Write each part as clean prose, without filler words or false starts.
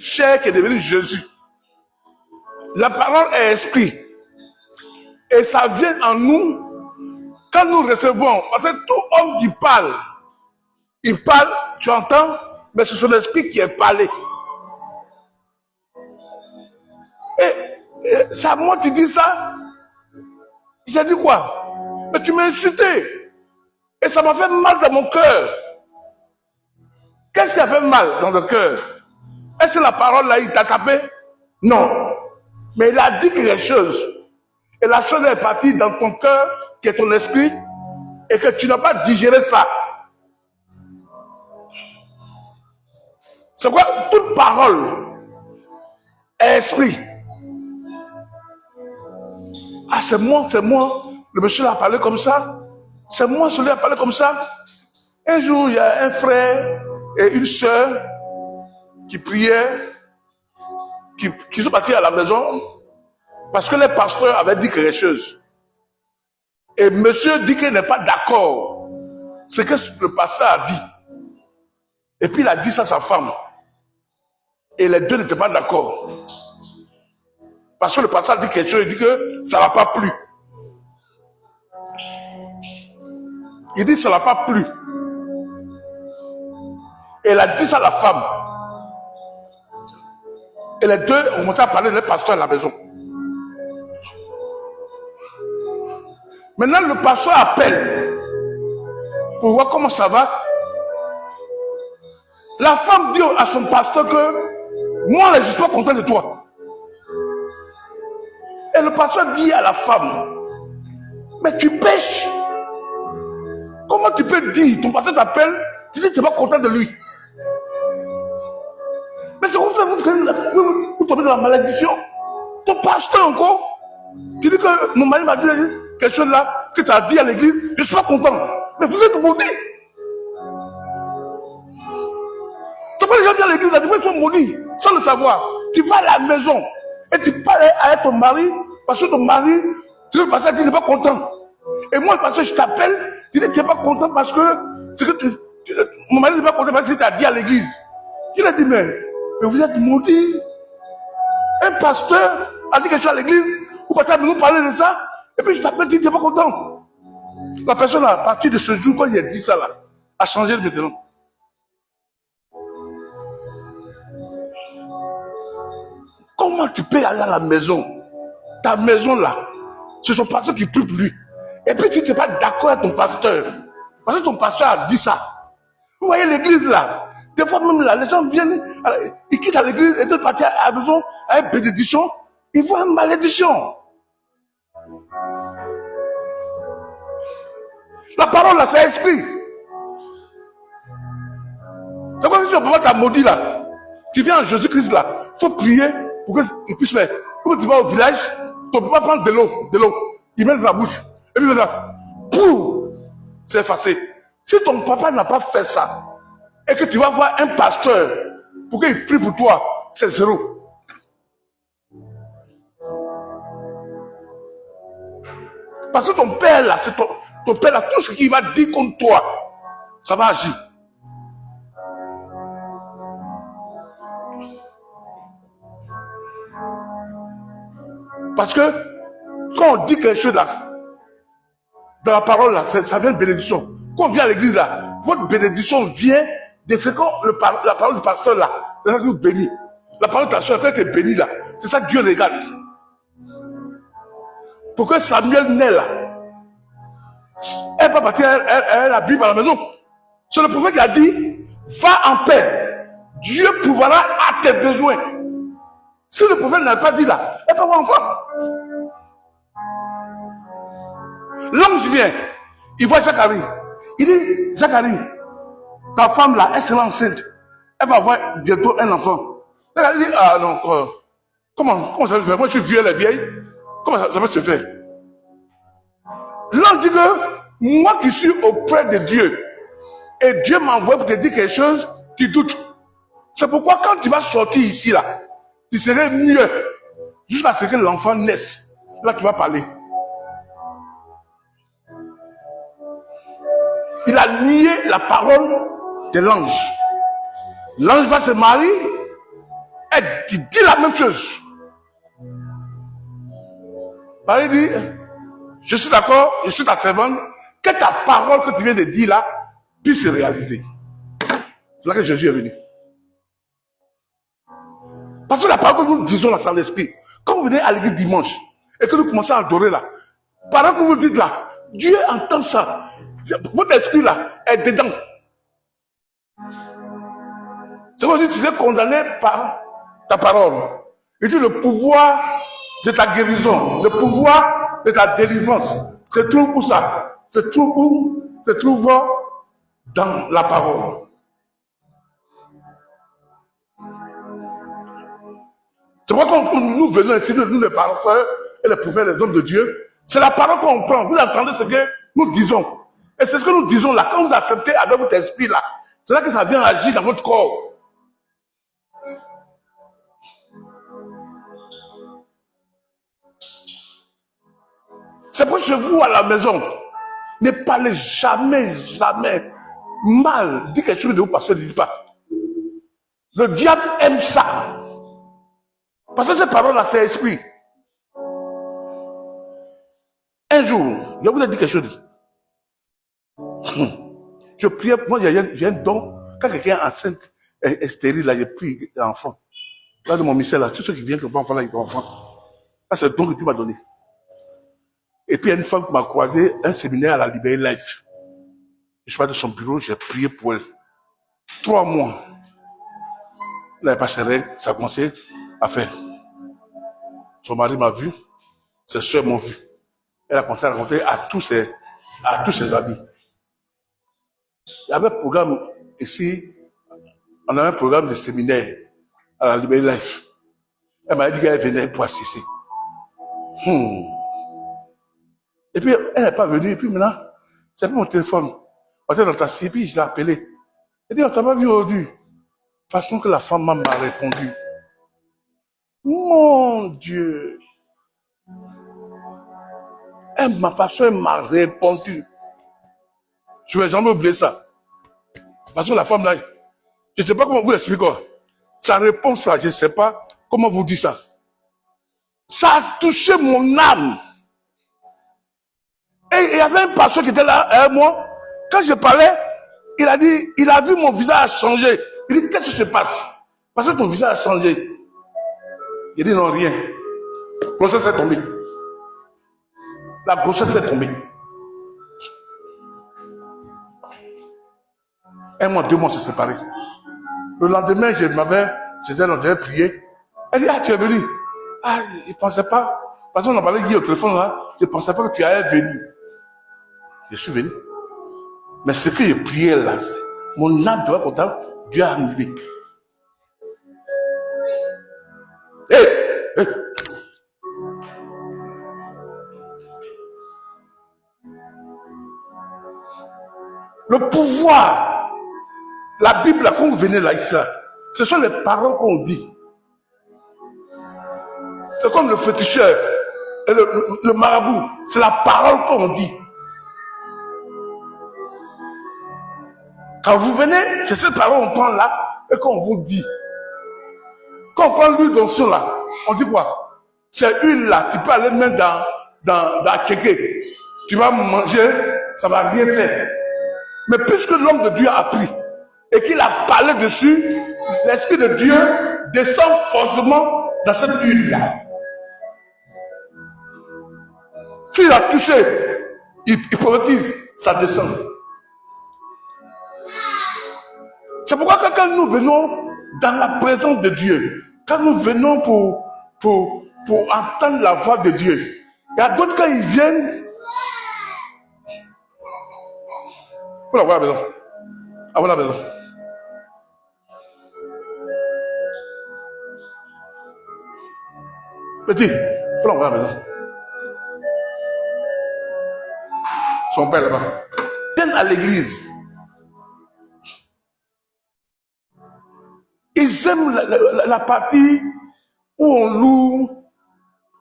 chair qui est devenue Jésus. La parole est esprit. Et ça vient en nous quand nous recevons. Parce que tout homme qui parle, il parle, tu entends, mais c'est son esprit qui est parlé. Et ça, moi, tu dis ça. J'ai dit quoi? Mais tu m'as insulté. Et ça m'a fait mal dans mon cœur. Qu'est-ce qui a fait mal dans le cœur? Est-ce que la parole là, il t'a tapé? Non. Mais il a dit quelque chose. Et la chose est partie dans ton cœur, qui est ton esprit, et que tu n'as pas digéré ça. C'est quoi? Toute parole est esprit. Ah, c'est moi. Le monsieur a parlé comme ça. C'est moi, celui qui a parlé comme ça. Un jour, il y a un frère et une sœur qui priaient, qui sont partis à la maison parce que les pasteurs avaient dit quelque chose. Et monsieur dit qu'il n'est pas d'accord. C'est ce que le pasteur a dit. Et puis il a dit ça à sa femme. Et les deux n'étaient pas d'accord. Parce que le pasteur a dit quelque chose, il dit que ça ne l'a pas plu. Il dit ça ne l'a pas plu. Et il a dit ça à la femme. Et les deux ont commencé à parler de pasteur à la maison. Maintenant, le pasteur appelle pour voir comment ça va. La femme dit à son pasteur que moi, je ne suis pas content de toi. Et le pasteur dit à la femme, mais tu pêches. Comment tu peux dire, ton pasteur t'appelle, tu dis que tu n'es pas content de lui. Mais c'est comme ça, vous tombez dans la malédiction. Ton pasteur encore, tu dis que mon mari m'a dit quelque chose là, que tu as dit à l'église, je ne suis pas content. Mais vous êtes maudits. Tu vois les gens qui à l'église, des fois ils sont maudits, sans le savoir. Tu vas à la maison et tu parles avec ton mari, parce que ton mari, tu veux passer, tu n'es pas content. Et moi, parce que je t'appelle, tu dis que tu n'es pas content parce que, mon mari n'est pas content parce que tu as dit à l'église. Il a dit, mais vous êtes maudits. Un pasteur a dit quelque chose à l'église, vous partez à nous parler de ça, et puis je t'appelle, tu n'es pas content. La personne, à partir de ce jour, quand il a dit ça là, a changé maintenant. Comment tu peux aller à la maison, ta maison là, c'est son pasteur qui prie pour lui. Et puis tu n'es pas d'accord avec ton pasteur, parce que ton pasteur a dit ça. Vous voyez l'église là, des fois même là, les gens viennent, ils quittent à l'église et d'autres partent à la maison avec bénédiction, ils voient une malédiction. La parole là, c'est esprit. C'est comme si ton papa t'a maudit là. Tu viens en Jésus-Christ là, il faut prier pour qu'il puisse faire. Quand tu vas au village, ton papa prend de l'eau, il met dans la bouche, et puis il fait ça, pouf, c'est effacé. Si ton papa n'a pas fait ça, et que tu vas voir un pasteur pour qu'il prie pour toi, c'est zéro. Parce que ton père là, c'est ton père là, tout ce qu'il va dire contre toi, ça va agir. Parce que quand on dit quelque chose là, dans la parole là, ça vient de bénédiction. Quand on vient à l'église là, votre bénédiction vient de ce que la parole du pasteur là, c'est ça que vous bénit. La parole de ta soeur, quand tu es béni là, c'est ça que Dieu regarde. Pourquoi Samuel naît là? Elle va partir, elle a Bible à la maison. C'est le prophète qui a dit, va en paix. Dieu pourvoira à tes besoins. Si le prophète n'a pas dit là, elle va avoir enfant. L'ange vient, il voit Zacharie. Il dit, Zacharie, ta femme là, elle sera enceinte. Elle va avoir bientôt un enfant. Elle dit, ah non, comment ça se fait? Moi je suis vieux, elle est vieille. Comment ça peut se faire? L'ange dit que moi qui suis auprès de Dieu, et Dieu m'envoie pour te dire quelque chose, tu doutes. C'est pourquoi quand tu vas sortir ici là, tu serais mieux jusqu'à ce que l'enfant naisse. Là tu vas parler. Il a nié la parole de l'ange. L'ange va se marier, elle dit la même chose. Marie dit, je suis d'accord, je suis ta servante, que ta parole que tu viens de dire là puisse se réaliser. C'est là que Jésus est venu. Parce que la parole que nous disons là, c'est l'esprit. Quand vous venez à l'église dimanche et que nous commençons à adorer là, pendant que vous dites là, Dieu entend ça. Votre esprit là est dedans. C'est comme si tu es condamné par ta parole. Et tu le pouvoir de ta guérison, le pouvoir de ta délivrance, se trouve où ça? Se trouve où? Se trouve dans la parole. C'est pourquoi quand nous venons ici, nous les pasteurs et les prophètes, les hommes de Dieu, c'est la parole qu'on prend. Vous entendez ce que nous disons. Et c'est ce que nous disons là. Quand vous acceptez avec votre esprit là, c'est là que ça vient agir dans votre corps. C'est pour chez vous à la maison. Ne parlez jamais, jamais mal. Dis quelque chose de vous parce que ne dites pas. Le diable aime ça. Parce que cette parole-là, c'est esprit. Un jour, je vous ai dit quelque chose. Je priais, moi j'ai un don. Quand quelqu'un est enceinte, est stérile, là, j'ai pris l'enfant. Là, de mon ministère, là, tous ceux qui viennent comme enfant, là, ils ont enfant. Ça, c'est le don que Dieu m'a donné. Et puis, il y a une femme qui m'a croisé, un séminaire à la Liberté Life. Je suis pas de son bureau, j'ai prié pour elle. 3 mois. Elle n'avait pas ses règles, ça a commencé à faire. Son mari m'a vu, ses soeurs m'ont vu. Elle a commencé à raconter à tous ses amis. Il y avait un programme ici, on avait un programme de séminaire à la Liberté Life. Elle m'a dit qu'elle venait pour assister. Et puis, elle n'est pas venue. Et puis maintenant, j'ai pris mon téléphone. On était dans le taxi, et puis je l'ai appelé. Elle dit, on t'a pas vu aujourd'hui. Façon que la femme m'a répondu. Mon Dieu. Ma façon, elle m'a répondu. Je ne vais jamais oublier ça. Parce que la femme là, je ne sais pas comment vous expliquer. Sa réponse là, je ne sais pas comment vous dire ça. Ça a touché mon âme. Et il y avait un pasteur qui était là avec moi. Quand je parlais, il a dit, il a vu mon visage changer. Il dit, qu'est-ce qui se passe? Parce que ton visage a changé. Il dit, non, rien. La grossesse est tombée. La grossesse est tombée. 1 mois, 2 mois, on s'est séparés. Le lendemain, j'avais prié. Elle dit, ah, tu es venu. Ah, il ne pensait pas. Parce qu'on a parlé hier au téléphone, là. Je ne pensais pas que tu allais venir. Je suis venu. Mais ce que j'ai prié là, mon âme devait content, Dieu a annulé. Hey. Le pouvoir, la Bible, là, quand vous venez là, ici, là, ce sont les paroles qu'on dit. C'est comme le féticheur, et le marabout, c'est la parole qu'on dit. Quand vous venez, c'est cette parole qu'on prend là et qu'on vous dit. Quand on prend l'huile d'onction là, on dit quoi? Cette huile là, tu peux aller même dans kéké. Tu vas manger, ça ne va rien faire. Mais puisque l'homme de Dieu a pris et qu'il a parlé dessus, l'Esprit de Dieu descend forcément dans cette huile là. S'il a touché, il prophétise, ça descend. C'est pourquoi quand nous venons dans la présence de Dieu, quand nous venons pour entendre la voix de Dieu, il y a d'autres quand ils viennent. Faut la voir à la maison. À la maison. Petit, faut la voir à la maison. Son père là-bas. Viennent à l'église. Ils aiment la partie où on loue,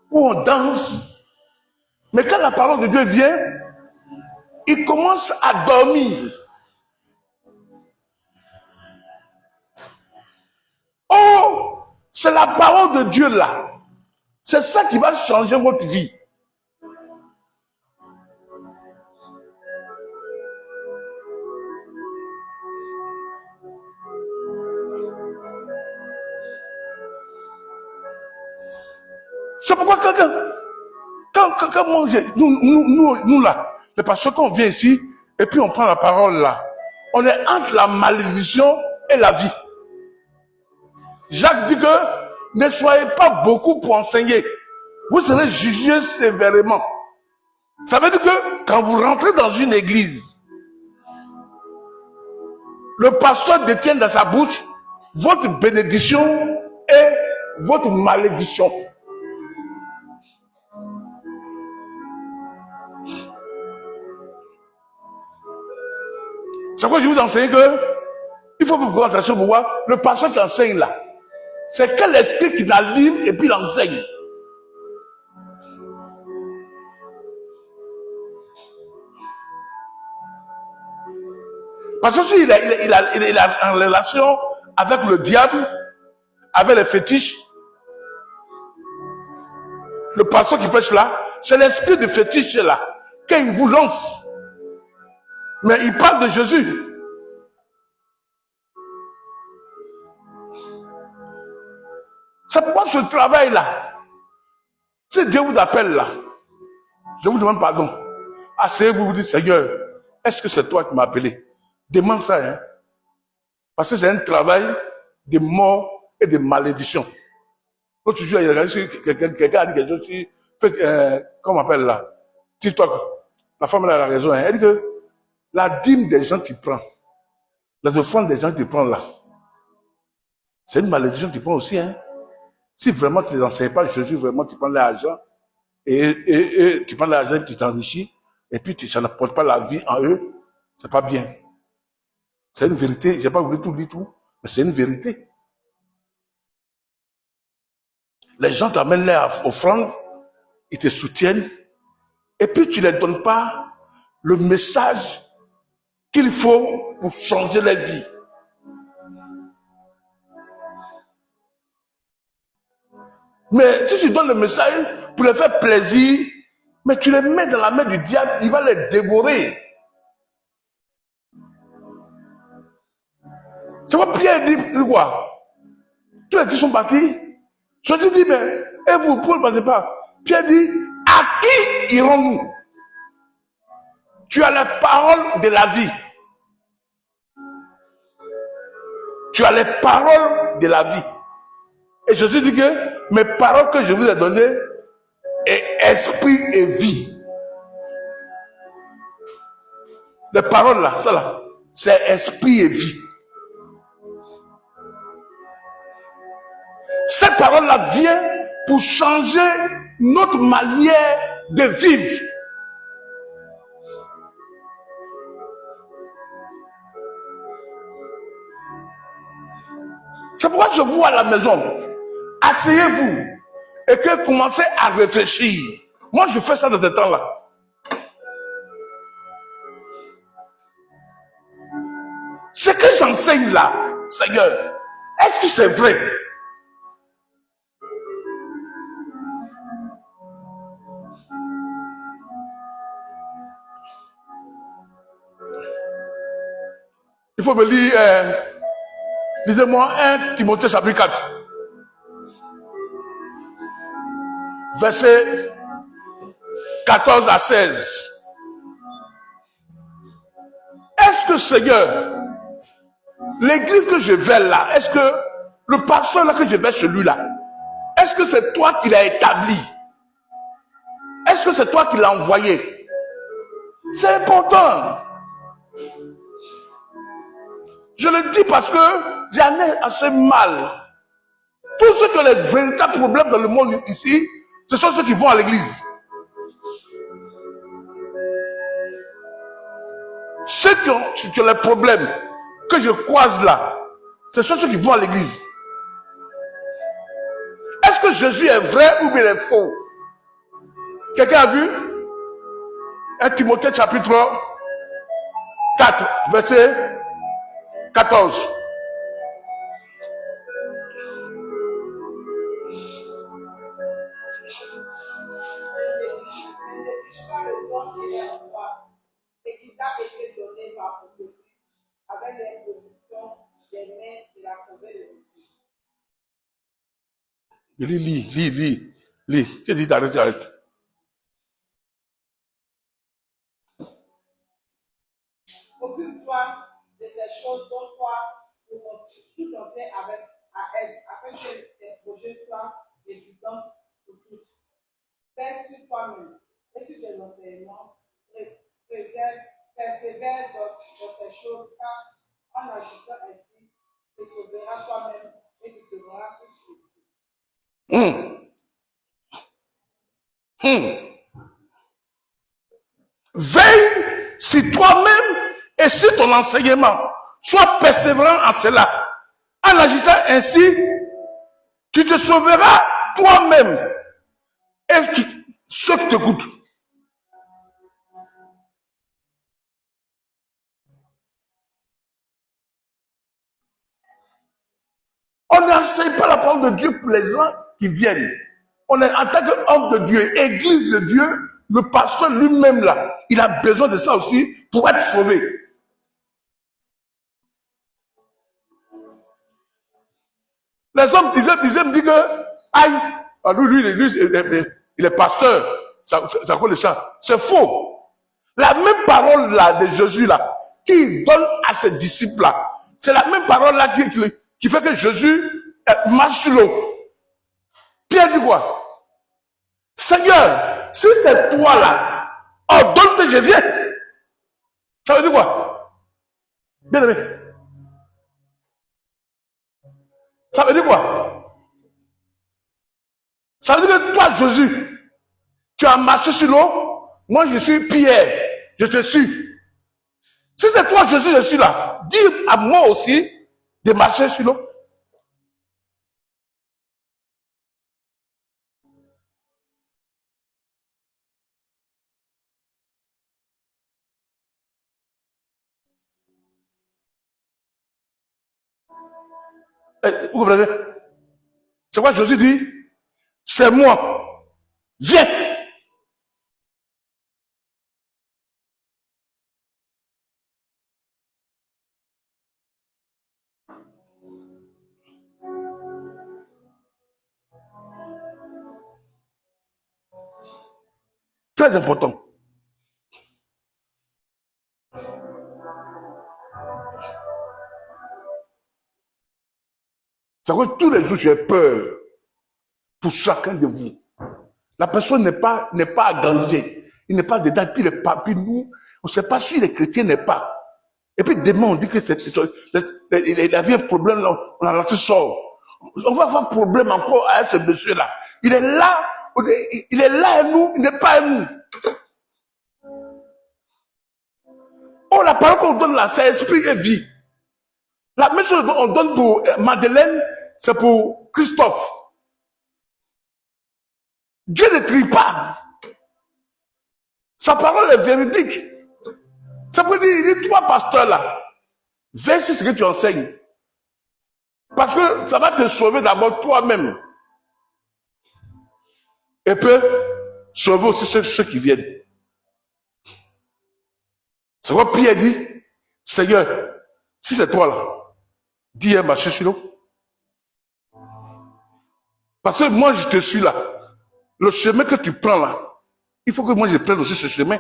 où on danse. Mais quand la parole de Dieu vient, ils commencent à dormir. Oh, C'est la parole de Dieu là. C'est ça qui va changer votre vie. C'est pourquoi quand moi, nous là, les pasteurs, quand on vient ici, et puis on prend la parole là, on est entre la malédiction et la vie. Jacques dit que ne soyez pas beaucoup pour enseigner. Vous serez jugés sévèrement. Ça veut dire que quand vous rentrez dans une église, le pasteur détient dans sa bouche votre bénédiction et votre malédiction. C'est pourquoi je vous enseigne que il faut vous faire attention pour voir le pasteur qui enseigne là. C'est quel esprit qui l'anime et puis l'enseigne. Parce que si il est en relation avec le diable, avec les fétiches, le pasteur qui prêche là, c'est l'esprit de fétiche là, quand il vous lance. Mais il parle de Jésus. C'est pourquoi ce travail là, si Dieu vous appelle là, je vous demande pardon. Asseyez-vous, vous dites, Seigneur, est-ce que c'est toi qui m'as appelé? Demande ça, hein. Parce que c'est un travail de mort et de malédiction. L'autre jour, il y a quelqu'un a dit quelque chose, comment on appelle là? TikTok. La femme elle a raison, hein. Elle dit que la dîme des gens qui prend, les offrandes des gens qui prend là, c'est une malédiction qui prend aussi, hein. Si vraiment tu n'enseignes pas Jésus, vraiment tu prends l'argent, et tu prends l'argent et tu t'enrichis, et puis ça n'apporte pas la vie en eux, c'est pas bien. C'est une vérité, j'ai pas voulu tout dire tout, mais c'est une vérité. Les gens t'amènent leurs offrandes, ils te soutiennent, et puis tu ne les donnes pas le message qu'il faut pour changer la vie. Mais si tu donnes le message pour les faire plaisir, mais tu les mets dans la main du diable, il va les dévorer. C'est quoi Pierre dit quoi? Tous les dix sont partis. Jésus dit, mais, et vous, pourquoi ne partez pas? Pierre dit, à qui irons-nous? Tu as les paroles de la vie. Tu as les paroles de la vie. Et Jésus dit que mes paroles que je vous ai données est esprit et vie. Les paroles là, ça là, c'est esprit et vie. Cette parole-là vient pour changer notre manière de vivre. C'est pourquoi je vous à la maison. Asseyez-vous et que commencez à réfléchir. Moi, je fais ça dans ce temps-là. Ce que j'enseigne là, Seigneur, est-ce que c'est vrai? Il faut me lire, lisez-moi 1 Timothée chapitre 4, verset 14 à 16. Est-ce que Seigneur, l'église que je vais là, est-ce que le pasteur là que je vais chez lui là, est-ce que c'est toi qui l'as établi? Est-ce que c'est toi qui l'as envoyé? C'est important. Je le dis parce que j'en ai assez mal. Tous ceux qui ont les véritables problèmes dans le monde ici, ce sont ceux qui vont à l'église. Ceux qui ont les problèmes que je croise là, ce sont ceux qui vont à l'église. Est-ce que Jésus est vrai ou bien il est faux? Quelqu'un a vu? 1 Timothée chapitre 4, verset 14. Je dis, lis. Je dis, t'arrêtes. Occupe-toi de ces choses dont toi, pour tout entier à elle, afin que tes projets soient évidents pour tous. Fais sur toi-même et sur tes enseignements, persévère dans ces choses, car en agissant ainsi, tu te sauveras toi-même et tu sauveras ceux qui t'écoutent. Veille sur toi-même et sur ton enseignement. Sois persévérant en cela. En agissant ainsi, tu te sauveras toi-même et ceux qui t'écoutent. On n'enseigne pas la parole de Dieu pour les gens qui viennent. On est en tant qu'homme de Dieu, église de Dieu, le pasteur lui-même là, il a besoin de ça aussi pour être sauvé. Les hommes disaient me disent que, aïe, lui, il est pasteur, ça colle ça. C'est faux. La même parole là de Jésus là, qu'il donne à ses disciples là, c'est la même parole là qui fait que Jésus marche sur l'eau. Pierre dit quoi? Seigneur, si c'est toi là, ordonne que je vienne. Ça veut dire quoi? Bien aimé. Ça veut dire quoi? Ça veut dire que toi, Jésus, tu as marché sur l'eau. Moi, je suis Pierre. Je te suis. Si c'est toi, Jésus, je suis là. Dis à moi aussi de marcher sur l'eau. Vous comprenez? C'est quoi Jésus dit? C'est moi. Viens. Très important. C'est que tous les jours, j'ai peur pour chacun de vous. La personne n'est pas à danger. Il n'est pas dedans. Puis nous, on ne sait pas si les chrétiens n'est pas. Et puis demain, on dit que il a vu un problème, on a lancé sort. On va avoir un problème encore avec ce monsieur-là. Il est là à nous, il n'est pas à nous. Oh, la parole qu'on donne là, c'est esprit et vie. La même chose qu'on donne pour Madeleine, c'est pour Christophe. Dieu ne trie pas. Sa parole est véridique. Ça veut dire, il dit, toi, pasteur là, veille sur ce que tu enseignes. Parce que ça va te sauver d'abord toi-même. Et peut sauver aussi ceux qui viennent. C'est quoi Pierre dit? Seigneur, si c'est toi là, dis un marché sur l'eau. Parce que moi je te suis là. Le chemin que tu prends là, il faut que moi je prenne aussi ce chemin.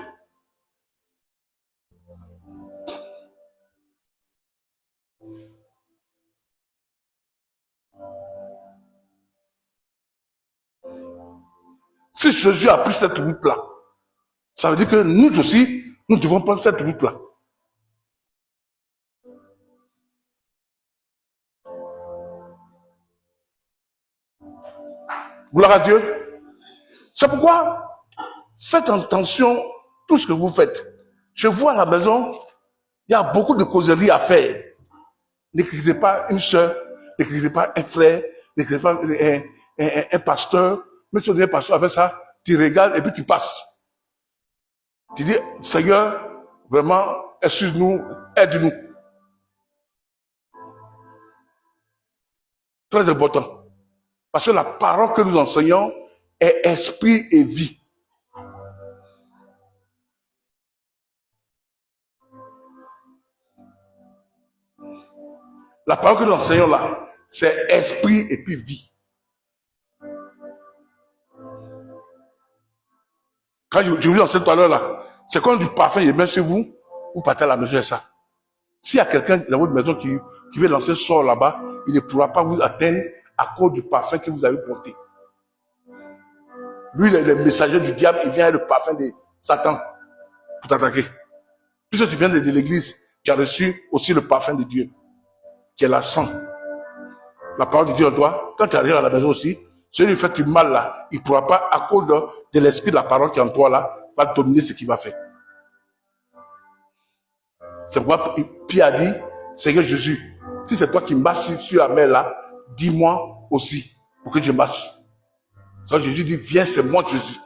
Si Jésus a pris cette route là, ça veut dire que nous aussi, nous devons prendre cette route là. Gloire à Dieu. C'est pourquoi faites attention tout ce que vous faites. Je vois à la maison, il y a beaucoup de causeries à faire. N'écrivez pas une soeur, n'écrivez pas un frère, n'écrivez pas un pasteur. Mais si on est pasteur avec ça, tu regardes et puis tu passes. Tu dis, Seigneur, vraiment, excuse-nous, aide-nous. Très important. Parce que la parole que nous enseignons est esprit et vie. La parole que nous enseignons là, c'est esprit et puis vie. Quand je vous enseigne tout à l'heure là, c'est comme du parfum, il est bien chez vous, vous partez à la maison et ça. S'il y a quelqu'un dans votre maison qui veut lancer sort là-bas, il ne pourra pas vous atteindre à cause du parfum que vous avez porté. Lui, le messager du diable, il vient avec le parfum de Satan pour t'attaquer. Puisque tu viens de l'église, tu as reçu aussi le parfum de Dieu, qui est la sang. La parole de Dieu en toi, quand tu arrives à la maison aussi, celui qui fait du mal là, il ne pourra pas, à cause de l'esprit de la parole qui est en toi là, va dominer ce qu'il va faire. C'est pourquoi Pierre a dit, Seigneur Jésus, si c'est toi qui marches sur la mer là, dis-moi aussi pour que je marche. Donc Jésus dit, viens, c'est moi Jésus.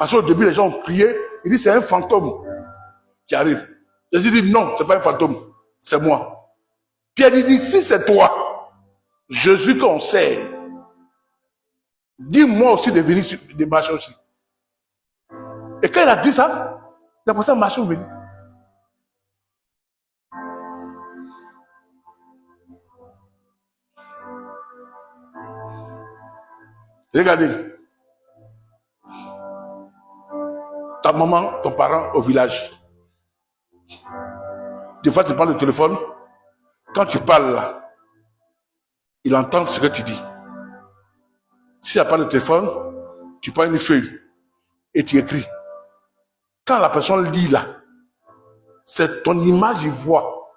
Parce qu'au début, les gens ont prié, il dit, c'est un fantôme qui arrive. Jésus dit, non, c'est pas un fantôme, c'est moi. Pierre dit, si c'est toi, Jésus qu'on sait, dis-moi aussi de venir de marcher aussi. Et quand il a dit ça, il a pourtant marché ou venu. Regardez, ta maman, ton parent au village. Des fois, tu parles au téléphone. Quand tu parles là, il entend ce que tu dis. S'il n'y a pas de téléphone, tu prends une feuille et tu écris. Quand la personne lit là, c'est ton image, il voit.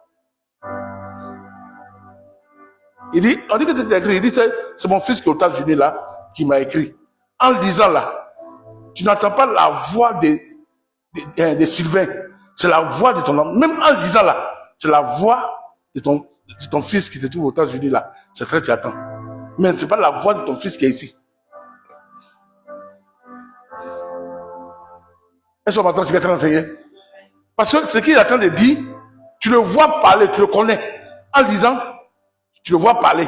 Il dit, on dit que tu as écrit. Il dit, c'est mon fils qui est aux États-Unis là, qui m'a écrit. En le disant là, tu n'entends pas la voix de Sylvain. C'est la voix de ton homme. Même en le disant là, c'est la voix de ton fils qui se trouve aux États-Unis là. C'est ça que tu attends. Mais ce n'est pas la voix de ton fils qui est ici. Est-ce qu'on m'entend ce qu'il est en train d'enseigner? Parce que ce qu'il est en train de dire, tu le vois parler, tu le connais. En le disant, tu le vois parler.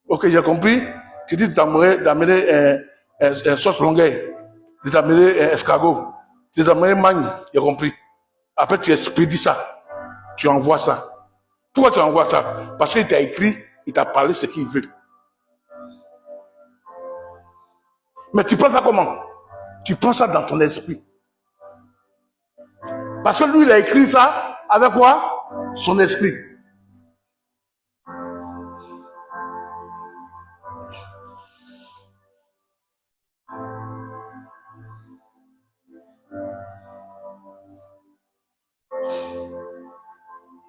Ok, j'ai compris. Tu dis d'amener un sauce longueur, de t'amener un escargot, de t'amener magne, j'ai compris. Après, tu expédies ça. Tu envoies ça. Pourquoi tu envoies ça? Parce qu'il t'a écrit, il t'a parlé ce qu'il veut. Mais tu prends ça comment? Tu prends ça dans ton esprit. Parce que lui, il a écrit ça avec quoi? Son esprit.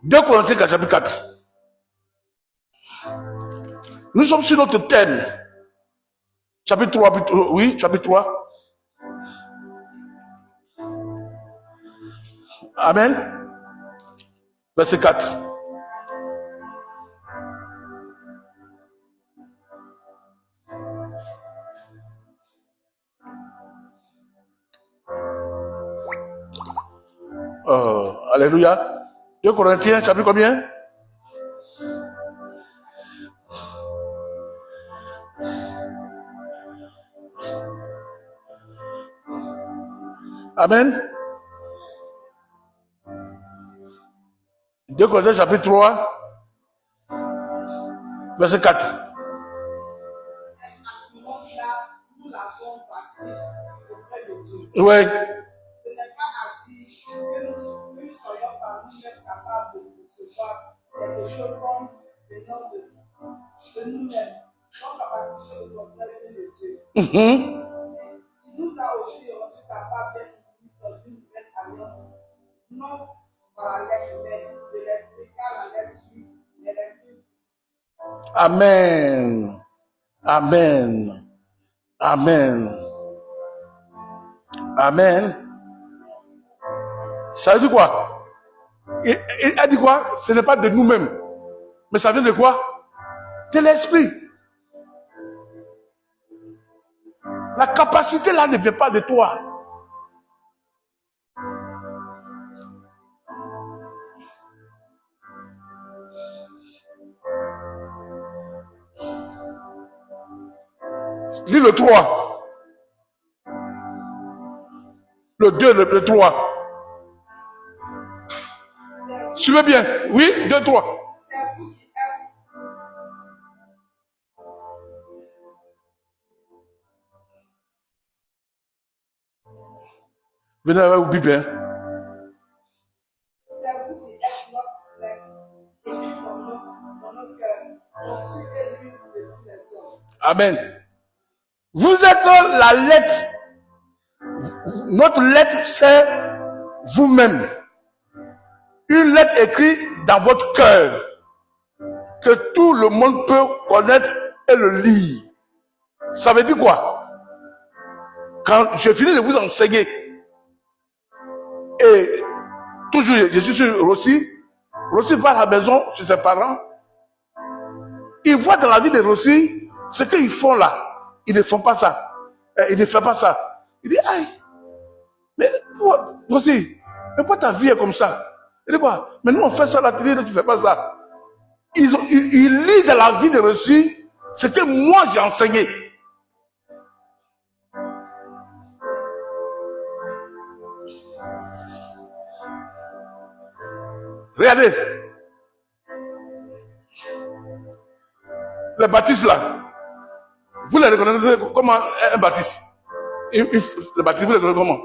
Deux Corinthiens chapitre 4. Nous sommes sur notre thème. Chapitre 3, oui, chapitre 3. Amen. Verset 4. Alléluia. 2 Corinthiens, chapitre combien? Amen. 2 Corinthiens, chapitre 3, verset 4. Cette assurance-là, nous l'avons par Christ auprès de Dieu. Oui. Ce n'est pas à dire que nous soyons par nous-mêmes capables de recevoir quelque chose comme venant de nous-mêmes, sans capacité de contrôler de Dieu. Il nous a aussi rendus capables d'être ministres d'une nouvelle alliance, non par la lettre humaine de l'esprit, car la lettre tue, mais l'esprit. Amen. Amen. Amen. Amen. Ça veut dire quoi? Il a dit quoi? Ce n'est pas de nous-mêmes. Mais ça vient de quoi? De l'esprit. La capacité là ne vient pas de toi. Lis le 3. Le 2, le 3. Suivez bien. Oui, 2, 3. C'est vous qui êtes Venez avec vos Bibles. Hein. C'est vous qui êtes notre maître et puis dans notre cœur. Ton sucre est l'huile de tous les hommes. Amen. Vous êtes la lettre. Notre lettre, c'est vous-même. Une lettre écrite dans votre cœur que tout le monde peut connaître et le lire. Ça veut dire quoi? Quand je finis de vous enseigner, et toujours je suis sur Rossi va à la maison chez ses parents, il voit dans la vie de Rossi ce qu'ils font là. Ils ne font pas ça. Ils ne font pas ça. Il dit, aïe, mais Rossi, mais pourquoi ta vie est comme ça? Il dit quoi? Mais nous on fait ça à la télé, tu ne fais pas ça. Ils lisent dans la vie de Rossi ce que moi j'ai enseigné. Regardez. Les baptistes là. Vous les reconnaissez comment un baptiste? Les baptistes, vous les reconnaissez comment?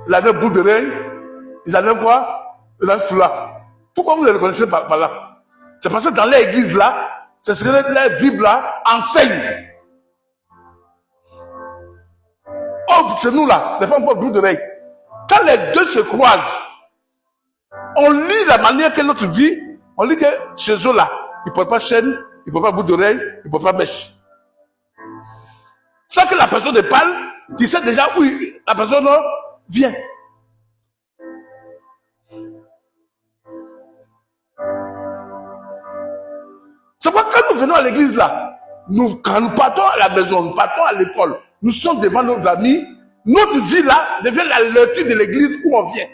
Ils avaient bout d'oreille. Ils avaient quoi? Ils avaient foulard. Pourquoi vous les reconnaissez par là? C'est parce que dans l'église là, c'est ce que la Bible là enseigne. Oh, chez nous là, les femmes portent bout d'oreille. Quand les deux se croisent, on lit la manière que l'autre vit, on lit que chez eux là, ils ne portent pas chaîne, ils ne portent pas bout d'oreille, ils ne portent pas mèche. Sans que la personne ne parle, tu sais déjà où la personne vient. C'est pourquoi quand nous venons à l'église là, quand nous partons à la maison, nous partons à l'école, nous sommes devant nos amis, notre vie là devient la lecture de l'église où on vient.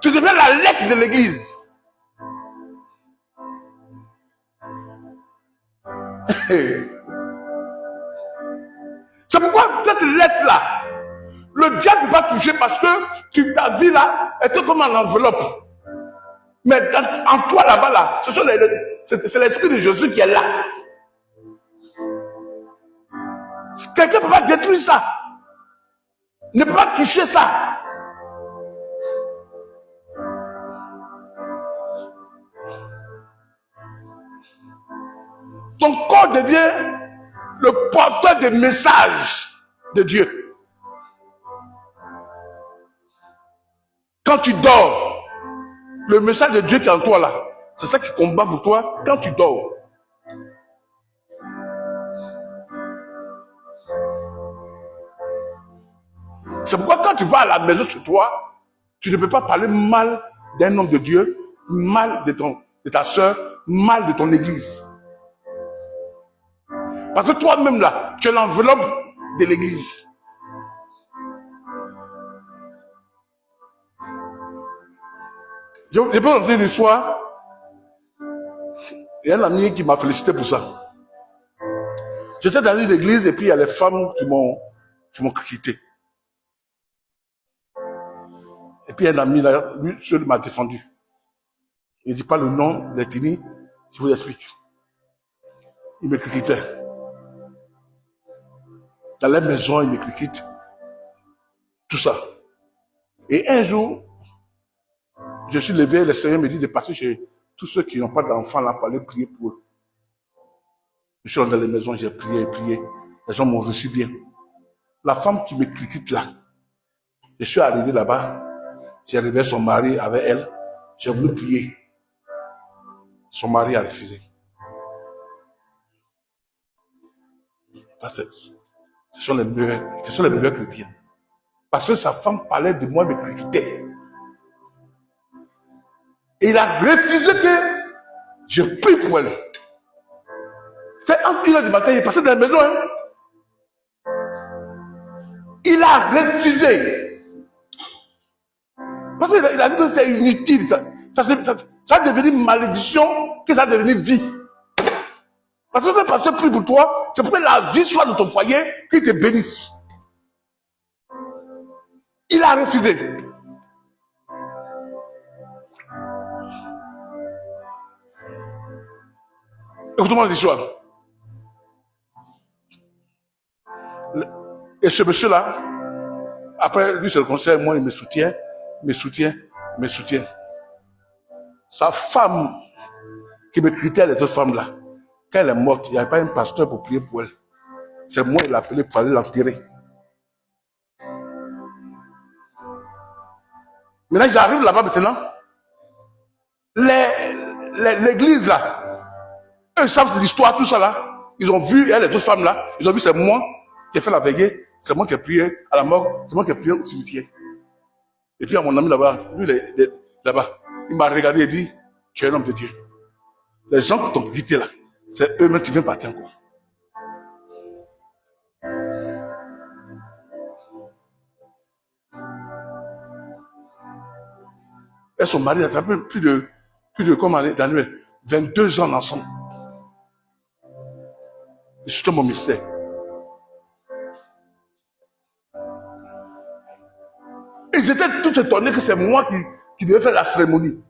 Tu deviens la lettre de l'église. C'est pourquoi cette lettre-là, le diable ne peut pas toucher parce que ta vie là était comme en enveloppe. Mais en toi là-bas, là, c'est l'esprit de Jésus qui est là. Quelqu'un ne peut pas détruire ça. Ne peut pas toucher ça. Ton corps devient le porteur des messages de Dieu. Quand tu dors, le message de Dieu qui est en toi là, c'est ça qui combat pour toi quand tu dors. C'est pourquoi quand tu vas à la maison chez toi, tu ne peux pas parler mal d'un homme de Dieu, mal de ta soeur, mal de ton église. Parce que toi-même là, tu es l'enveloppe de l'église. Je peux vous dire une histoire. Il y a un ami qui m'a félicité pour ça. J'étais dans une église et puis il y a les femmes qui m'ont quitté. Et puis un ami là, lui seul m'a défendu. Il ne dit pas le nom d'Etini, je vous explique. Il me critiquait. Dans la maison, il me critique. Tout ça. Et un jour, je suis levé, le Seigneur me dit de passer chez tous ceux qui n'ont pas d'enfants là pour aller prier pour eux. Je suis dans les maisons, j'ai prié. Les gens m'ont reçu bien. La femme qui me critique là, je suis arrivé là-bas, j'ai réveillé son mari avec elle, j'ai voulu prier. Son mari a refusé. Ce sont les meilleurs chrétiens. Parce que sa femme parlait de moi, me critiquait. Et il a refusé que je prie pour elle. C'était entre 1h du matin, il est passé dans la maison. Hein. Il a refusé. Parce qu'il a dit que c'est inutile. Ça a devenu malédiction, que ça a devenu vie. Parce que le pasteur prie pour toi, c'est pour que la vie soit dans ton foyer, qu'il te bénisse. Il a refusé. Écoutez-moi l'histoire. Et ce monsieur-là, après, lui, c'est le conseil, moi, il me soutient, me soutient, me soutient. Sa femme, qui me critait les autres femmes là, quand elle est morte, il n'y avait pas un pasteur pour prier pour elle. C'est moi, il l'a appelé pour aller l'enterrer. Maintenant, j'arrive là-bas maintenant. L'église là, eux savent l'histoire, tout ça là. Ils ont vu, les autres femmes là, ils ont vu, c'est moi qui ai fait la veillée, c'est moi qui ai prié à la mort, c'est moi qui ai prié au cimetière. Et puis à mon ami là-bas, lui là-bas, il m'a regardé et dit, tu es un homme de Dieu. Les gens qui t'ont quitté là, c'est eux-mêmes qui viennent partir encore. Elles sont mariées, ça fait plus de comment d'années, 22 ans ensemble. Et c'est mon mystère. Et j'étais tout étonné que c'est moi qui devais faire la cérémonie.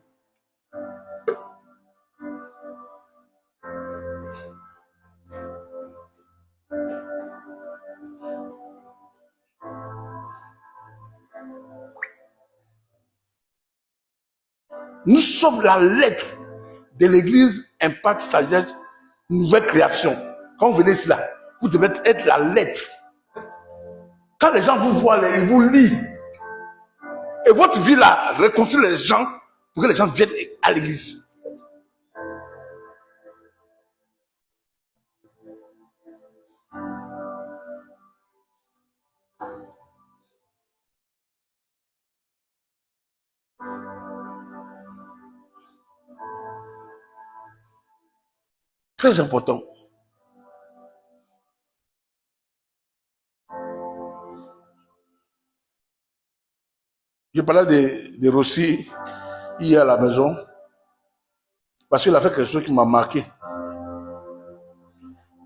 Nous sommes la lettre de l'église Impact Sagesse, nouvelle création. Quand vous venez ici là, vous devez être la lettre. Quand les gens vous voient, ils vous lisent. Et votre vie là réconcilie les gens pour que les gens viennent à l'église. Très important. Je parlais de Rossi hier à la maison parce qu'il a fait quelque chose qui m'a marqué.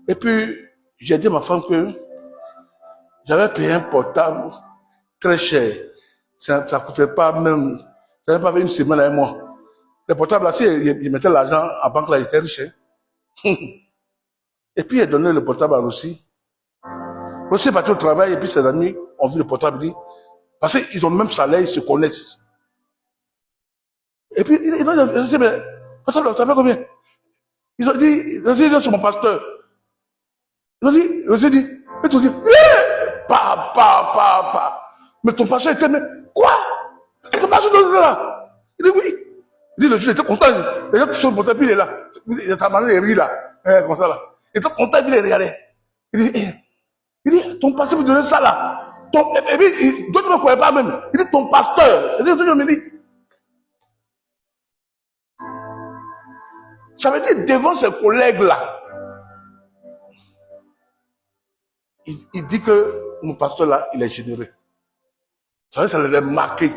Et puis, j'ai dit à ma femme que j'avais payé un portable très cher. Ça ne coûtait pas même, ça n'avait pas une semaine à un mois. Le portable là, si il mettait l'argent en banque là, il était riche. Et puis, il a donné le portable à Rossi. Rossi est parti au travail et puis ses amis ont vu le portable. Parce qu'ils ont le même salaire, ils se connaissent. Et puis, ils ont dit, mais, portable, ça fait combien? Ils ont dit, c'est mon pasteur. Ils ont dit, mais papa. Mais ton pasteur était, mais quoi? Ton pasteur était là. Il dit oui. Il dit, le juge était content. Les gens touchent le portable, puis il est là. Il est en il rit là. Comme ça là. Il était content, puis il regardait. Il dit, ton pasteur me donnait ça là. Et puis, d'autres ne me croyaient pas même. Il dit, ton pasteur. Il dit, ça veut dire, devant ses collègues là, il dit que mon pasteur là, il est généreux. Ça l'avait marqué.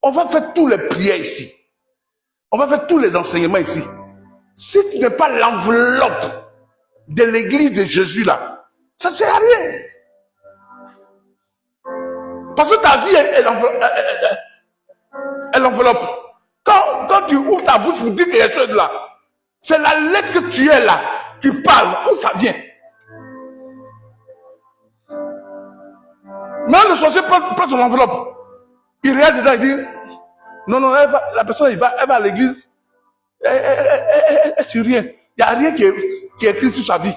On va faire tous les prières ici. On va faire tous les enseignements ici. Si tu n'es pas l'enveloppe de l'église de Jésus là, ça ne sert à rien. Parce que ta vie est l'enveloppe. Quand tu ouvres ta bouche pour dire quelque chose là, c'est la lettre que tu es là qui parle. Où ça vient? Mais le sorcier prend ton enveloppe. Il regarde dedans, il dit, non, la personne, elle va à l'église. Elle sur rien. Il n'y a rien qui est écrit sur sa vie.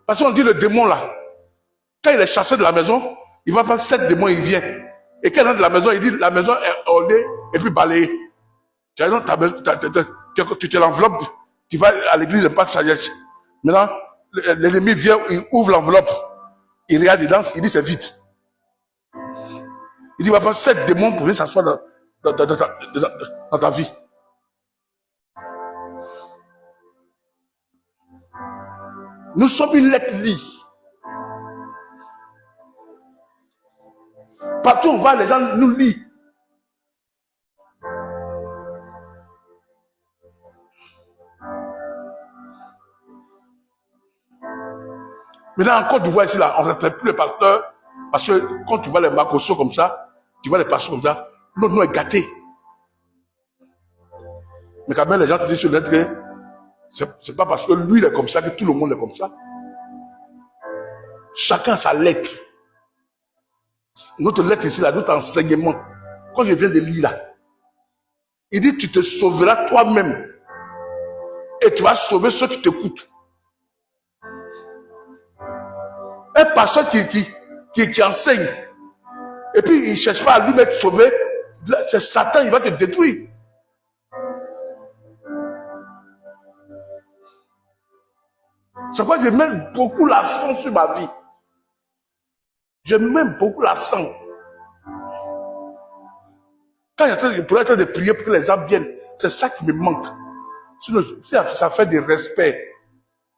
Parce qu'on dit le démon là, quand il est chassé de la maison, il va prendre 7 démons, il vient. Et quand il rentre de la maison, il dit la maison est ornée et puis balayée. Tu as l'enveloppe, tu vas à l'église de pas de sagesse. Maintenant, l'ennemi vient, il ouvre l'enveloppe, il regarde dedans, il dit c'est vide. Il dit il va prendre 7 démons pour venir s'asseoir dans ta vie. Nous sommes une lettre liée. Partout où on va, les gens nous lisent. Maintenant, en Côte d'Ivoire, ici, là, on ne respecte plus le pasteur, parce que quand tu vois les Makosso comme ça, Tu vois les pasteurs comme ça, notre nom est gâté. Mais quand même, les gens te disent sur le net que c'est pas parce que lui il est comme ça que tout le monde est comme ça. Chacun a sa lettre. Notre lettre ici, là, notre enseignement. Quand je viens de lire là, il dit tu te sauveras toi-même et tu vas sauver ceux qui t'écoutent. Un pasteur qui enseigne et puis il ne cherche pas à lui-même sauver, c'est Satan, il va te détruire. C'est pourquoi je mets beaucoup l'accent sur ma vie. Je mets beaucoup l'accent. Quand je pourrais être de prier pour que les âmes viennent, c'est ça qui me manque. Sinon, si ça fait du respect,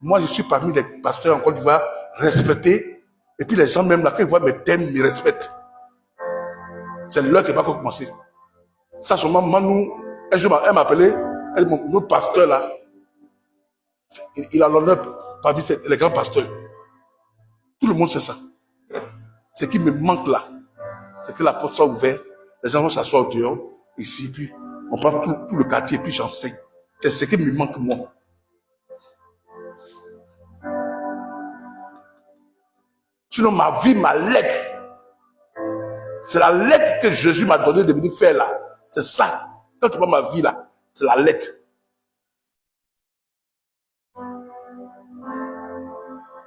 moi je suis parmi les pasteurs en Côte d'Ivoire respectés, et puis les gens même là, quand ils voient mes thèmes, ils me respectent. C'est l'heure qui va commencer. Ça, seulement, Manu, un jour, elle m'a appelé, elle dit, notre pasteur là, il a l'honneur parmi les grands pasteurs. Tout le monde sait ça. Ce qui me manque là, c'est que la porte soit ouverte, les gens vont s'asseoir au dehors, ici, puis on prend tout le quartier, puis j'enseigne. C'est ce qui me manque moi. Sinon, ma vie, ma lettre, c'est la lettre que Jésus m'a donnée de venir faire là. C'est ça. Quand tu vois ma vie là, c'est la lettre.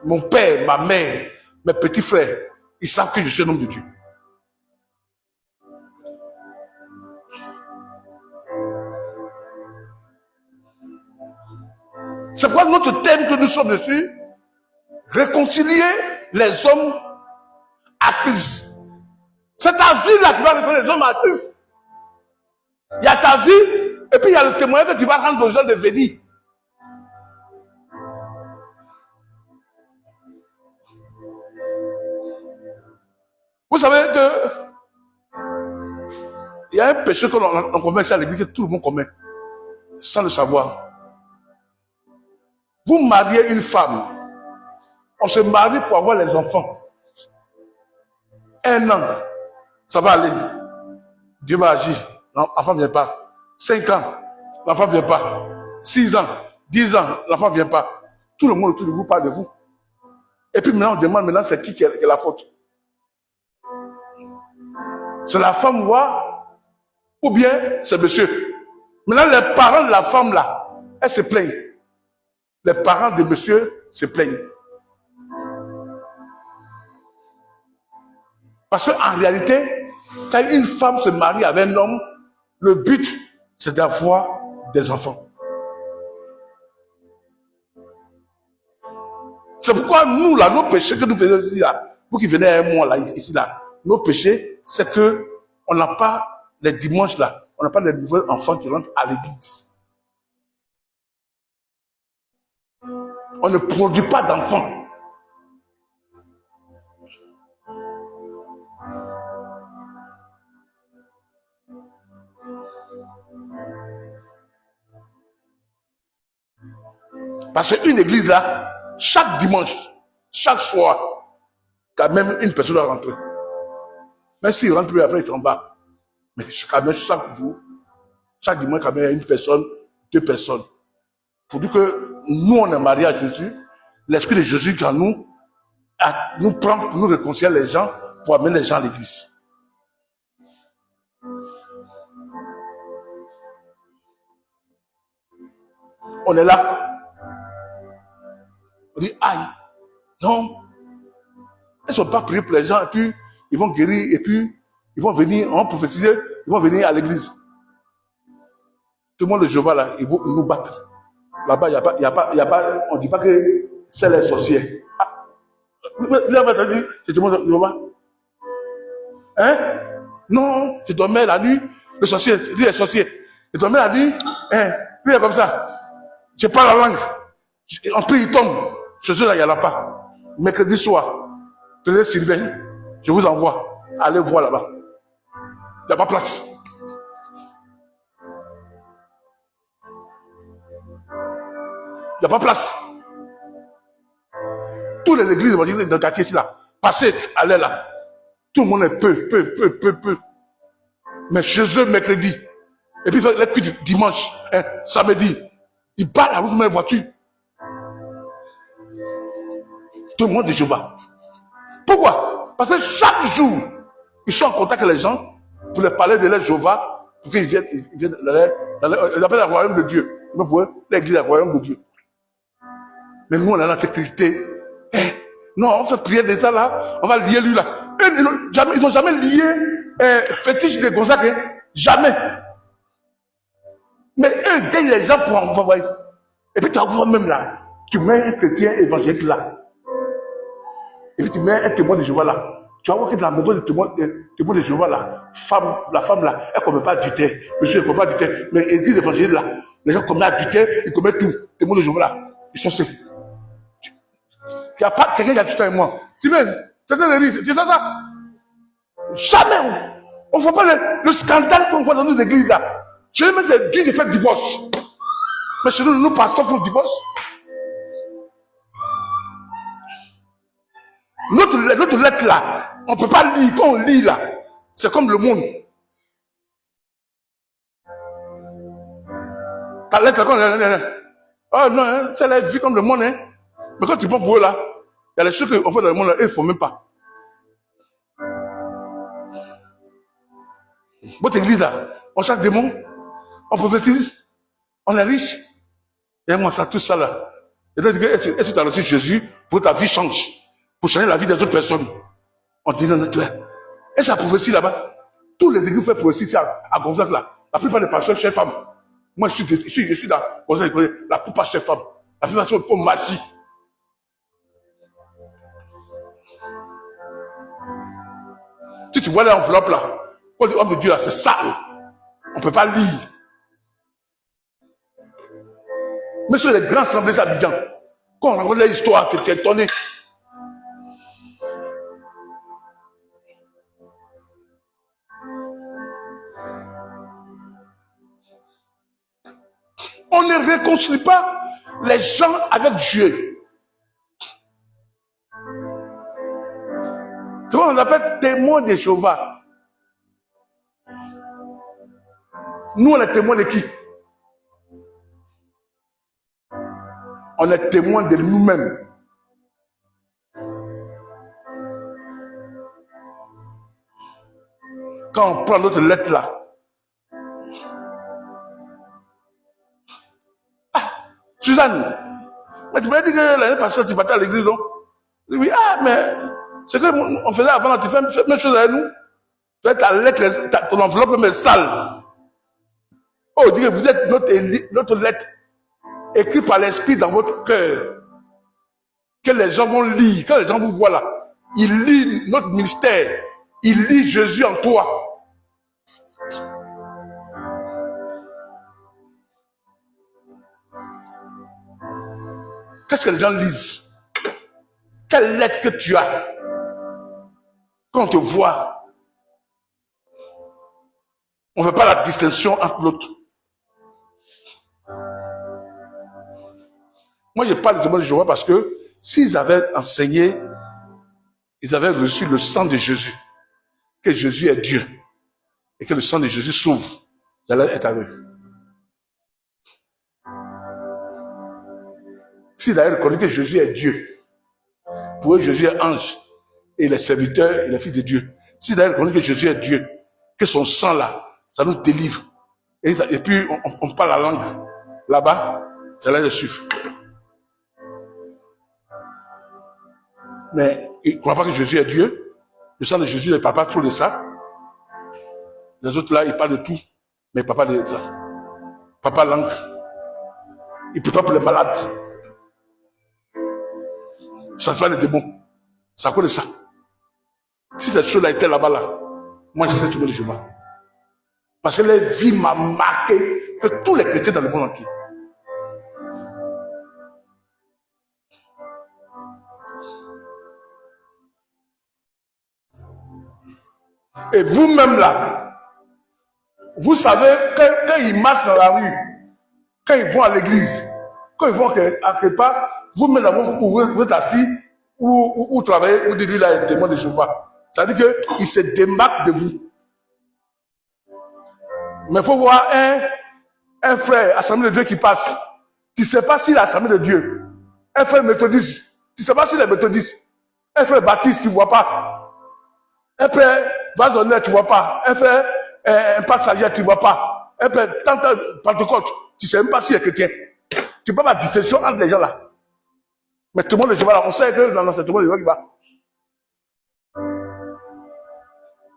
Mon père, ma mère, mes petits frères, ils savent que je suis un homme de Dieu. C'est quoi notre thème que nous sommes dessus? Réconcilier les hommes à Christ. C'est ta vie là qui va réconcilier les hommes à Christ. Il y a ta vie, et puis il y a le témoignage que tu vas rendre aux gens de venir. Vous savez que il y a un péché que l'on commet ici à l'église que tout le monde commet, sans le savoir. Vous mariez une femme, on se marie pour avoir les enfants. 1 an, ça va aller. Dieu va agir. L'enfant ne vient pas. 5 ans, l'enfant ne vient pas. 6 ans, 10 ans, l'enfant ne vient pas. Tout le monde autour de vous parle de vous. Et puis maintenant, on demande c'est qui a la faute. C'est la femme ou bien c'est monsieur. Maintenant, les parents de la femme là, elles se plaignent. Les parents de monsieur se plaignent. Parce qu'en réalité, quand une femme se marie avec un homme, le but, c'est d'avoir des enfants. C'est pourquoi nous, là, nos péchés que nous faisons ici, là, vous qui venez un mois, là, ici, là, nos péchés, c'est que on n'a pas, les dimanches, là, on n'a pas de nouveaux enfants qui rentrent à l'église. On ne produit pas d'enfants. Parce qu'une église là, chaque dimanche, chaque soir, quand même une personne doit rentrer. Même s'il rentre, après il s'en va. Mais quand même chaque jour, chaque dimanche, quand même il y a une personne, 2 personnes. Pour dire que nous on est mariés à Jésus, l'esprit de Jésus qui en nous, nous prend pour nous réconcilier les gens, pour amener les gens à l'église. On est là. On dit, aïe, non. Ils ne sont pas priés pour les gens, et puis ils vont guérir, et puis ils vont venir, on va prophétiser, ils vont venir à l'église. Tout le monde, le Jéhovah, là, ils nous battent. Là-bas, il n'y a pas, on ne dit pas que c'est les sorciers. Ah, il a pas dit, je te montre Jéhovah. Hein? Non, je dormais la nuit, le sorcier, lui est sorcier. Je dormais la nuit, hein, lui est comme ça. Je parle la langue. En plus, il tombe. Ce jour-là, il n'y en a pas. Mercredi soir, tenez Sylvain, je vous envoie. Allez voir là-bas. Il n'y a pas place. Il n'y a pas place. Toutes les églises dans le quartier ici là, passez, allez là. Tout le monde est peu. Mais chez eux, mercredi. Et puis, les cuits dimanche, samedi. Ils partent à la route de ma voiture. Témoins de Jéhovah. Pourquoi? Parce que chaque jour, ils sont en contact avec les gens pour leur parler de leur Jéhovah, pour qu'ils viennent, ils appellent le royaume de Dieu. L'église, le royaume de Dieu. Mais nous, on a la technicité. Non, on fait prier d'état là, on va lier lui là. Ils n'ont jamais lié fétiche de Gonzague, hein? Jamais. Mais eux, ils gagnent les gens pour envoyer. Et puis tu vois même là, tu mets un chrétien évangélique là. Et puis tu mets un témoin de Jéhovah là. Tu vas voir que dans la maison du témoin de Jéhovah là, la femme là, elle ne commet pas adultère. Monsieur, elle ne commet pas adultère. Mais l'église évangélique là, les gens commettent adultère, ils commettent tout. Témoin de Jéhovah là, ils sont sains. Il n'y a pas quelqu'un qui a tout avec moi. Tu mets, c'est ça. Jamais. On ne voit pas le scandale qu'on voit dans nos églises là. Je vais mettre Dieu de faire divorce. Mais chez nous, nos pasteurs font divorce. Notre lettre là, on ne peut pas lire. Quand on lit là, c'est comme le monde. Ta lettre, quand oh non, hein, c'est la vie comme le monde. Hein. Mais quand tu prends pour eux là, il y a les choses qu'on fait dans le monde là, ils ne font même pas. Votre église là, on chasse des démons, on prophétise, on est riche. Et moi, ça, tout ça là. Et donc, est-ce que tu as reçu Jésus pour que ta vie change, pour changer la vie des autres personnes? On dit non, non, et ça prophétie là-bas. Tous les églises font prophétie à Gonzague là. La plupart des pasteurs, chers femmes. Moi, je suis dans Gonzague, la plupart chers femmes. La plupart sont pour magie. Si tu vois l'enveloppe là, quand tu dis, homme de Dieu là, c'est sale. On ne peut pas lire. Mais sur les grands assemblées d'Abidjan, quand on raconte l'histoire qui est étonnée, on ne réconcilie pas les gens avec Dieu. C'est quoi on appelle témoins de Jéhovah. Nous, on est témoins de qui? On est témoins de nous-mêmes. Quand on prend notre lettre là, Suzanne, mais tu m'as dit que l'année passée, tu partais à l'église, non? Oui, mais c'est que on faisait avant, tu fais la même chose avec nous. Tu fais ta lettre, ton enveloppe mais sale. Oh, dit que vous êtes notre lettre, écrite par l'esprit dans votre cœur. Que les gens vont lire, quand les gens vous voient là, ils lisent notre ministère, ils lisent Jésus en toi. Qu'est-ce que les gens lisent? Quelle lettre que tu as? Quand on te voit, on ne fait pas la distinction entre l'autre. Moi, je parle de témoins de Jéhovah parce que s'ils avaient enseigné, ils avaient reçu le sang de Jésus, que Jésus est Dieu, et que le sang de Jésus sauve, j'allais être avec eux. S'ils avaient reconnu que Jésus est Dieu, pour eux, Jésus est ange, et les serviteurs et les fils de Dieu. S'ils avaient reconnu que Jésus est Dieu, que son sang là, ça nous délivre, et puis on parle la langue, là-bas, j'allais les suivre. Mais ils ne croient pas que Jésus est Dieu. Le sang de Jésus ne parle pas trop de ça. Les autres là, ils parlent de tout, mais ils ne parlent pas de ça. Papa langue. Il ne peut pas pour les malades. Ça se fait les démons. C'est à cause de ça. Si cette chose-là était là-bas, là, moi je sais tout le Jéhovah. Parce que la vie m'a marqué que tous les chrétiens dans le monde entier. Et vous-même là, vous savez, quand ils marchent dans la rue, quand ils vont à l'église, quand ils vont à quelque part, vous-même là, vous êtes assis ou travaillez, ou dites lui là, est témoin de Jéhovah. Ça veut dire qu'il se démarque de vous. Mais il faut voir un frère, Assemblée de Dieu qui passe. Tu ne sais pas s'il est Assemblée de Dieu. Un frère méthodiste. Tu ne sais pas s'il est méthodiste. Un frère baptiste, tu ne vois pas. Un frère Valdonneur, tu ne vois pas. Un frère Passager, tu ne vois pas. Un frère Pentecôte, tu ne sais même pas s'il est chrétien. Tu ne peux pas la distinction entre les gens là. Mais tout le monde est là. On sait que dans tout le monde est là.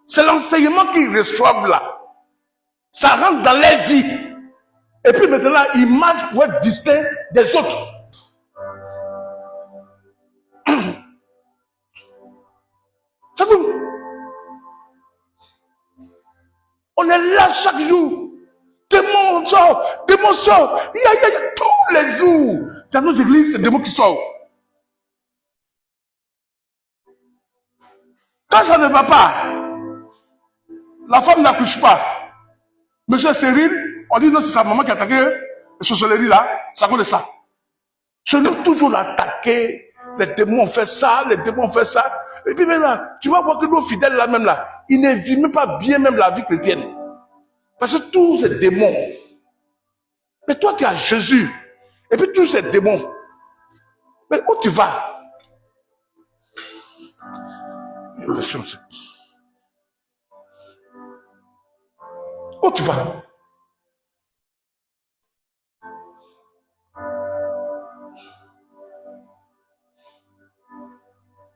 C'est l'enseignement qu'ils reçoivent là. Ça rentre dans leur vie. Et puis maintenant, ils marchent pour être distincts des autres. C'est tout. On est là chaque jour. Démons sortent, démons sortent. Il y a tous les jours. Dans nos églises, c'est des démons qui sortent. Quand ça ne va pas, la femme n'accouche pas. Monsieur Cyril, on dit non, c'est sa maman qui a attaqué la sorcellerie là. Ça connaît ça. Je dois toujours l'attaquer. Les démons ont fait ça, les démons ont fait ça. Et puis maintenant, tu vas voir que nos fidèles là même là, ils ne vivent même pas bien même la vie chrétienne. Parce que tous ces démons. Mais toi tu as Jésus. Et puis tous ces démons. Mais où tu vas? Où tu vas?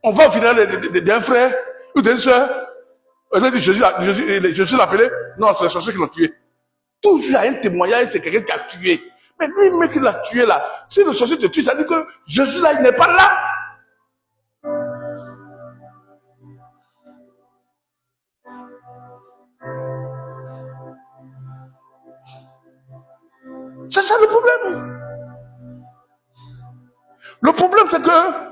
On va au final d'un frère ou d'une soeur. On a dit Jésus l'a appelé. Non, c'est les sorciers qui l'ont tué. Toujours il y a un témoignage, c'est quelqu'un qui a tué. Mais lui, le mec qui l'a tué là, si le sorcier te tue, ça dit que Jésus là, il n'est pas là. C'est ça le problème. Le problème, c'est que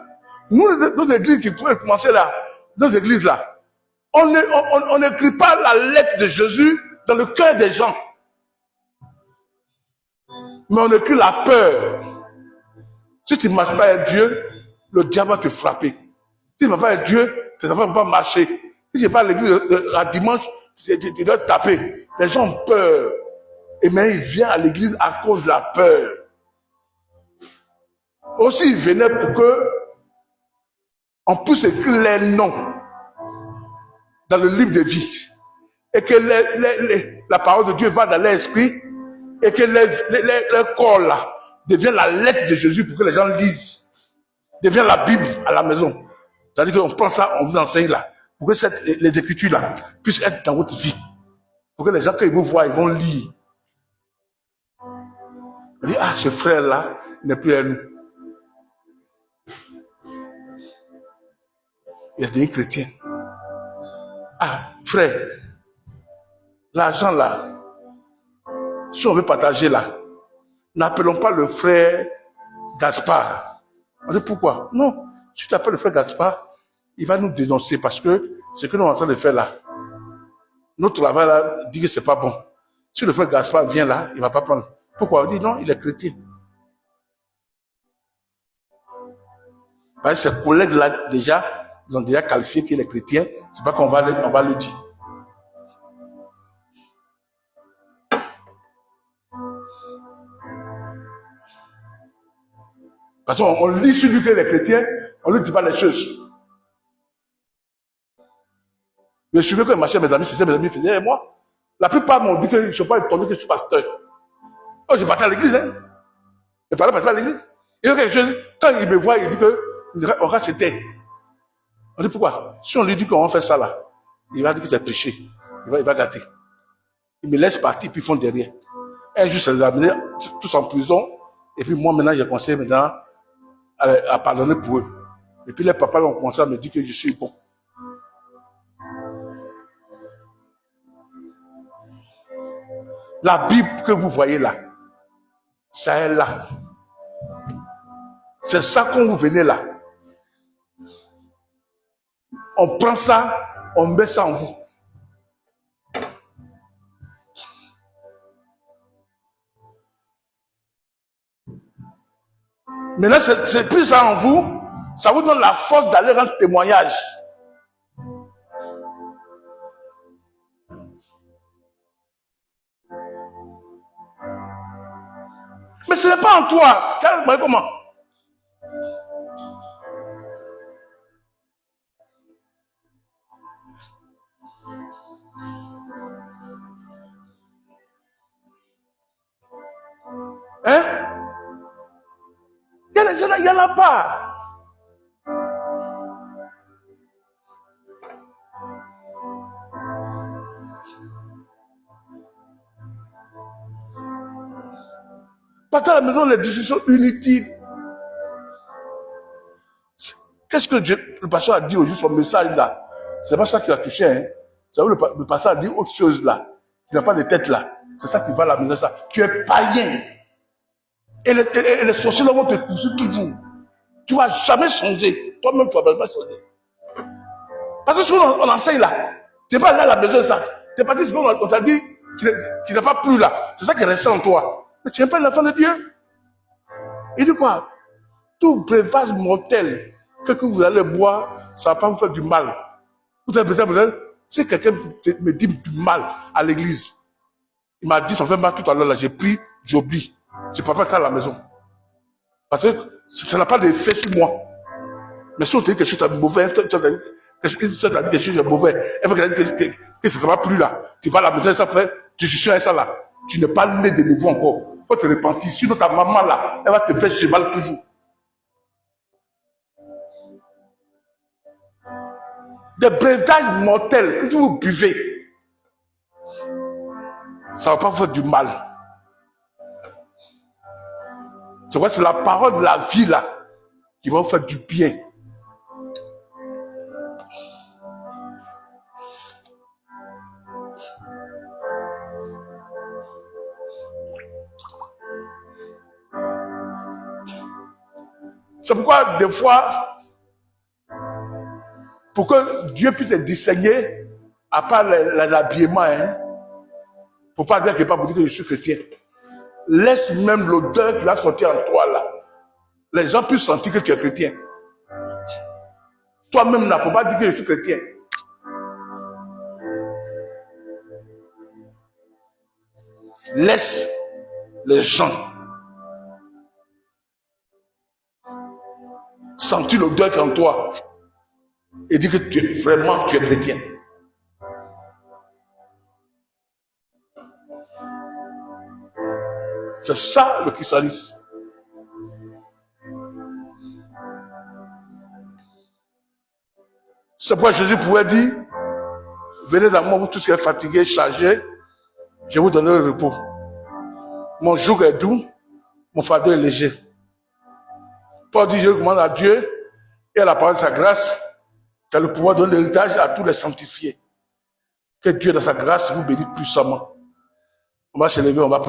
nous, nos églises qui pourraient commencer là, nos églises là, on n'écrit pas la lettre de Jésus dans le cœur des gens. Mais on écrit la peur. Si tu ne marches pas avec Dieu, le diable va te frapper. Si tu ne marches pas avec Dieu, tes enfants ne vont pas marcher. Si tu n'es pas à l'église la dimanche, tu dois taper. Les gens ont peur. Et mais ils viennent à l'église à cause de la peur. Aussi, ils venaient pour que on puisse écrire les noms dans le livre de vie. Et que la parole de Dieu va dans l'esprit. Et que leur corps là devient la lettre de Jésus pour que les gens lisent. Devient la Bible à la maison. C'est-à-dire qu'on prend ça, on vous enseigne là. Pour que les écritures là puissent être dans votre vie. Pour que les gens, quand ils vous voient, ils vont lire. On dit, ah, ce frère là n'est plus à nous. Il y a des chrétiens. Ah, frère, l'argent là, si on veut partager là, n'appelons pas le frère Gaspard. On dit pourquoi? Non, si tu appelles le frère Gaspard, il va nous dénoncer parce que ce que nous sommes en train de faire là, notre travail là dit que c'est pas bon. Si le frère Gaspard vient là, il ne va pas prendre. Pourquoi? On dit non, il est chrétien. Parce que ses collègues là déjà, ils ont déjà qualifié qu'il est chrétien, c'est pas qu'on va le dire. Parce qu'on lit sur lui qu'il est chrétien, on ne lui dit pas les choses. Je me souviens que ma chère, mes amis faisaient, et moi, la plupart m'ont dit que je ne suis pas étonné que je suis pasteur. Oh, je partais à l'église, hein. Je parlais pas à l'église. Et quelque chose, quand il me voit, il dit que, on va c'était. On dit pourquoi? Si on lui dit qu'on va faire ça là, il va dire que c'est péché. Il va gâter. Il me laisse partir, puis ils font derrière. Un jour, ça les a amenés tous en prison. Et puis moi, maintenant, j'ai commencé maintenant à pardonner pour eux. Et puis les papas ont commencé à me dire que je suis bon. La Bible que vous voyez là, ça est là. C'est ça quand vous venez là. On prend ça, on met ça en vous. Maintenant, c'est plus ça en vous, ça vous donne la force d'aller rendre témoignage. Mais ce n'est pas en toi. Comment? Hein? Il n'y en a pas. Partant à la maison, les discussions inutiles. Qu'est-ce que le pasteur a dit aujourd'hui, son message là? C'est pas ça qui a touché, hein? C'est vrai, le pasteur a dit autre chose là. Tu n'as pas de tête là. C'est ça qui va à la maison, ça. Tu es païen. Et les sorciers vont te pousser toujours. Tu ne vas jamais changer. Toi-même, tu ne vas pas changer. Parce que ce qu'on enseigne là, tu n'es pas là à la maison, ça. Tu n'es pas dit ce qu'on t'a dit, tu n'as pas plu là. C'est ça qui est resté en toi. Mais tu n'es pas l'enfant de Dieu. Il dit quoi? Tout breuvage mortel que vous allez boire, ça ne va pas vous faire du mal. Vous avez peut-être, si quelqu'un me dit du mal à l'église, il m'a dit, ça fait mal tout à l'heure, là, j'ai pris, j'oublie. Je ne peux pas faire ça à la maison. Parce que ça n'a pas d'effet sur moi. Mais si on te dit quelque chose de mauvais, si on t'a dit quelque chose de mauvais, elle veut dire que ça ne va plus là. Tu vas à la maison, ça fait, tu suis à ça là. Tu n'es pas né de nouveau encore. Il faut te repentir. Sinon ta maman là, elle va te faire cheval toujours. Des breuvages mortels que vous buvez, ça ne va pas vous faire du mal. C'est vrai, c'est la parole de la vie là qui va vous faire du bien. C'est pourquoi des fois, pour que Dieu puisse te discerner, à part l'habillement, hein, pour pas dire qu'il n'est pas pour dire que je suis chrétien. Laisse même l'odeur qui va sortir en toi là. Les gens puissent sentir que tu es chrétien. Toi-même là, pour pas dire que je suis chrétien. Laisse les gens sentir l'odeur qui est en toi et dire que tu es vraiment chrétien. C'est ça le christianisme. C'est pourquoi Jésus pouvait dire, venez dans moi, vous tous qui êtes fatigués, chargés, je vous donnerai le repos. Mon joug est doux, mon fardeau est léger. Paul dit, je demande à Dieu et à la parole de sa grâce, qui a le pouvoir de donner l'héritage à tous les sanctifiés. Que Dieu, dans sa grâce, vous bénisse puissamment. On va se lever, on va prier.